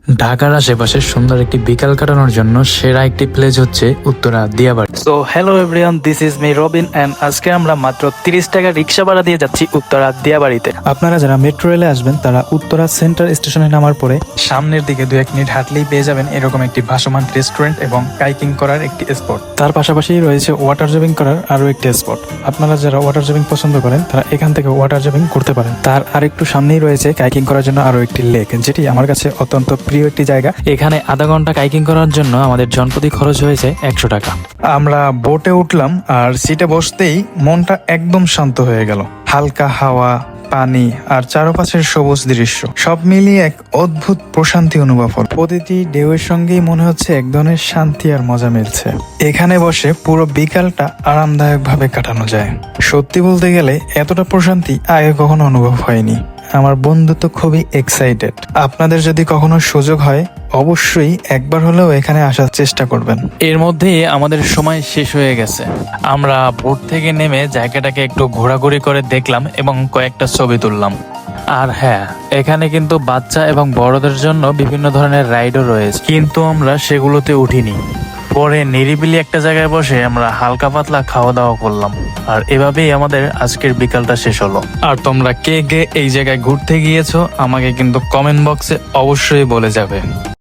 ঢাকার আশেপাশে সুন্দর একটি বিকাল কাটানোর জন্য সেরা একটি প্লেস হচ্ছে Uttara Diyabari. So hello everyone, this is me Robin and আজকে আমরা মাত্র 30 টাকা রিক্সা ভাড়া দিয়ে যাচ্ছি উত্তরা দিয়াবাড়িতে। আপনারা যারা মেট্রো রেলে আসবেন তারা উত্তরা সেন্টার স্টেশনে নামার পরে সামনের দিকে 2-1 মিনিট হাঁটলেই পেয়ে যাবেন এরকম একটি ভাসমান রেস্টুরেন্ট এবং কাইকিং করার একটি স্পট। তার পাশাপাশি রয়েছে ওয়াটার জবিং করার আরো একটি স্পট। আপনারা যারা ওয়াটার জবিং পছন্দ করেন তারা এখান থেকে ওয়াটার জবিং করতে পারেন। তার আরেকটু সামনেই রয়েছে কাইকিং করার জন্য আরো একটি লেক, যেটি আমার কাছে অত্যন্ত প্রিয় একটি জায়গা। এখানে আধা ঘন্টা কাইকিং করার জন্য আমাদের জনপ্রতি খরচ হয়েছে 100 টাকা। আমরা বোটে উঠলাম আর সিটে বসতেই মনটা একদম শান্ত হয়ে গেল। হালকা হাওয়া, পানি আর চারপাশের সবুজ দৃশ্য সব মিলিয়ে এক অদ্ভুত প্রশান্তি অনুভব হল। প্রতিটি ঢেউয়ের সঙ্গেই মনে হচ্ছে এক ধরনের শান্তি আর মজা মিলছে। এখানে বসে পুরো বিকালটা আরামদায়ক ভাবে কাটানো যায়। সত্যি বলতে গেলে এতটা প্রশান্তি আগে কখনো অনুভব হয়নি। আমার বন্ধু তো খুবই এক্সাইটেড। আপনাদের যদি কখনো সুযোগ হয় অবশ্যই একবার হলেও এখানে আসার চেষ্টা করবেন। এর মধ্যে আমাদের সময় শেষ হয়ে গেছে। আমরা বোট থেকে নেমে জায়গাটাকে একটু ঘোরাঘুরি করে দেখলাম এবং কয়েকটা ছবি তুললাম। আর হ্যাঁ, এখানে কিন্তু বাচ্চা এবং বড়দের জন্য বিভিন্ন ধরনের রাইডও রয়েছে, কিন্তু আমরা সেগুলোতে উঠিনি। পরে নিরিবিলি একটা জায়গায় বসে আমরা হালকা পাতলা খাওয়া দাওয়া করলাম। আর এভাবেই আমাদের আজকের বিকালটা শেষ হলো। আর তোমরা কে কে এই জায়গায় ঘুরতে গিয়েছো আমাকে কিন্তু কমেন্ট বক্সে অবশ্যই বলে যাবে।